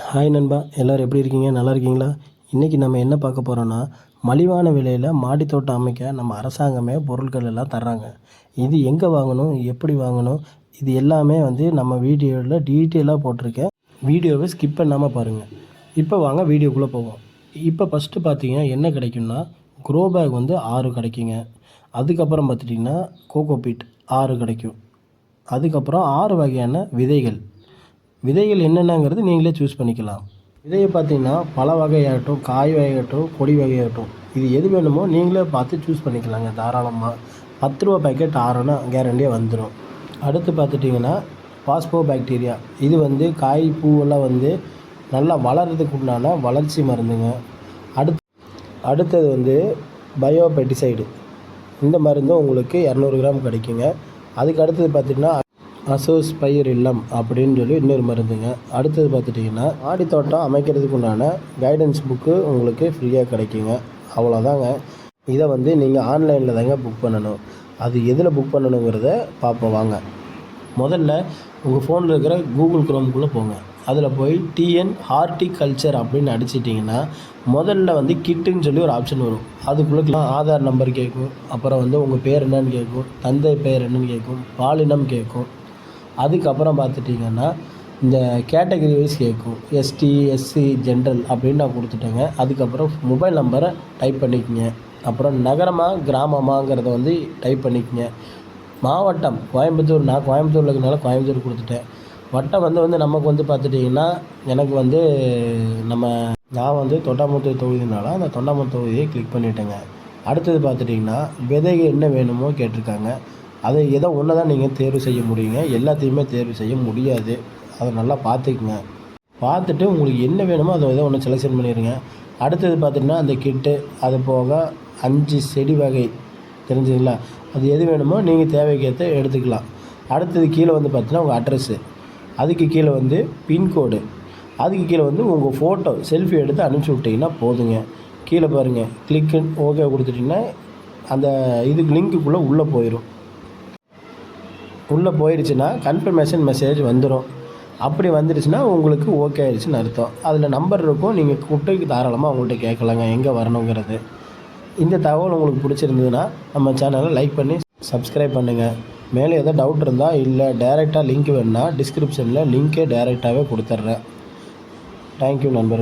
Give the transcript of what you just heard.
Hi நண்பா, எல்லோரும் எப்படி இருக்கீங்க? நல்லா இருக்கீங்களா? இன்றைக்கி நம்ம என்ன பார்க்க போகிறோன்னா, மலிவான விலையில் மாடி தோட்டம் அமைக்க நம்ம அரசாங்கமே பொருட்கள் எல்லாம் தர்றாங்க. இது எங்கே வாங்கணும், எப்படி வாங்கணும், இது எல்லாமே நம்ம வீடியோவில் டீட்டெயிலாக போட்டிருக்கேன். வீடியோவை ஸ்கிப் பண்ணாமல் பாருங்கள். இப்போ வாங்க வீடியோக்குள்ளே போவோம். இப்போ ஃபஸ்ட்டு பார்த்தீங்கன்னா என்ன கிடைக்கும்னா, க்ரோ பேக் 6 கிடைக்குங்க. அதுக்கப்புறம் பார்த்துட்டிங்கன்னா கோகோபீட் 6 கிடைக்கும். அதுக்கப்புறம் 6 வகையான விதைகள் என்னென்னங்கிறது நீங்களே சூஸ் பண்ணிக்கலாம். விதையை பார்த்தீங்கன்னா பல வகையாகட்டும், காய் வகையாகட்டும், கொடி வகையாகட்டும், இது எது வேணுமோ நீங்களே பார்த்து சூஸ் பண்ணிக்கலாங்க தாராளமாக. 10 ரூபா பேக்கெட் 6னா கேரண்டியாக வந்துடும். அடுத்து பார்த்துட்டிங்கன்னா பாஸ்போ பாக்டீரியா, இது காய் பூவெல்லாம் நல்லா வளர்கிறதுக்கு உண்டான வளர்ச்சி மருந்துங்க. அடுத்தது பயோ பெட்டிசைடு, இந்த மருந்து உங்களுக்கு 200 கிராம் கிடைக்குங்க. அதுக்கு அடுத்தது பார்த்திங்கன்னா அசோஸ்பைரில்லம் அப்படின்னு சொல்லி இன்னொரு மருந்துங்க. அடுத்தது பார்த்துட்டிங்கன்னா மாடி தோட்டம் அமைக்கிறதுக்கு உண்டான கைடன்ஸ் புக்கு உங்களுக்கு ஃப்ரீயாக கிடைக்குங்க. அவ்வளோதாங்க. இதை நீங்கள் ஆன்லைனில் தாங்க புக் பண்ணணும். அது எதில் புக் பண்ணணுங்கிறத பார்ப்போம் வாங்க. முதல்ல உங்கள் ஃபோனில் இருக்கிற கூகுள் குரோம்குள்ளே போங்க. அதில் போய் டிஎன் ஹார்டிகல்ச்சர் அப்படின்னு அடிச்சிட்டிங்கன்னா முதல்ல கிட்டுன்னு சொல்லி ஒரு ஆப்ஷன் வரும். அதுக்குள்ளே ஆதார் நம்பர் கேட்கும். அப்புறம் உங்கள் பேர் என்னன்னு கேட்கும், தந்தை பேர் என்னன்னு கேட்கும், பாலினம் கேட்கும். அதுக்கப்புறம் பார்த்துட்டிங்கன்னா இந்த கேட்டகரி வைஸ் கேட்கும். எஸ்டி, எஸ்சி, ஜென்ரல் அப்படின்னு நான் கொடுத்துட்டேங்க. அதுக்கப்புறம் மொபைல் நம்பரை டைப் பண்ணிக்கங்க. அப்புறம் நகரமாக கிராமமாங்கிறத டைப் பண்ணிக்கங்க. மாவட்டம் கோயம்புத்தூர், நான் கோயம்புத்தூரில் இருக்கிறனால கோயம்புத்தூர் கொடுத்துட்டேன். வட்டம் நமக்கு பார்த்துட்டிங்கன்னா எனக்கு நான் தொண்டாமுத்தூர் தொகுதினால அந்த தொண்டாமுத்தூர் தொகுதியை கிளிக் பண்ணிட்டேங்க. அடுத்தது பார்த்துட்டிங்கன்னா விதைகள் என்ன வேணுமோ கேட்டிருக்காங்க. அதை ஏதோ ஒன்று தான் நீங்கள் தேர்வு செய்ய முடியுங்க. எல்லாத்தையுமே தேர்வு செய்ய முடியாது. அதை நல்லா பார்த்துக்குங்க. பார்த்துட்டு உங்களுக்கு என்ன வேணுமோ அதை ஏதோ ஒன்று செலெக்ஷன் பண்ணிடுங்க. அடுத்தது பார்த்திங்கன்னா அந்த கிட்டு, அது போக 5 செடி வகை தெரிஞ்சுங்களா, அது எது வேணுமோ நீங்கள் தேவைக்கேற்ற எடுத்துக்கலாம். அடுத்தது கீழே பார்த்தீங்கன்னா உங்கள் அட்ரஸ்ஸு, அதுக்கு கீழே பின்கோடு, அதுக்கு கீழே உங்கள் ஃபோட்டோ செல்ஃபி எடுத்து அனுப்பிச்சி விட்டிங்கன்னா போதுங்க. கீழே பாருங்கள், கிளிக்கு ஓகே கொடுத்துட்டிங்கன்னா அந்த இதுக்கு லிங்க்குள்ளே உள்ளே போயிடுச்சுன்னா கன்ஃபர்மேஷன் மெசேஜ் வந்துடும். அப்படி வந்துடுச்சுன்னா உங்களுக்கு ஓகே ஆயிடுச்சுன்னு அர்த்தம். அதில் நம்பர் இருக்கும், நீங்கள் கூப்பிட்டு தாராளமாக அவங்கள்ட்ட கேட்கலாங்க எங்கே வரணுங்கிறது. இந்த தகவல் உங்களுக்கு பிடிச்சிருந்ததுன்னா நம்ம சேனலை லைக் பண்ணி சப்ஸ்கிரைப் பண்ணுங்கள். மேலே எதாவது டவுட் இருந்தால் இல்லை டைரெக்டாக லிங்க் வேணுன்னா டிஸ்கிரிப்ஷனில் லிங்க்கே டைரெக்டாகவே கொடுத்துட்றேன். தேங்க்யூ நண்பர்கள்.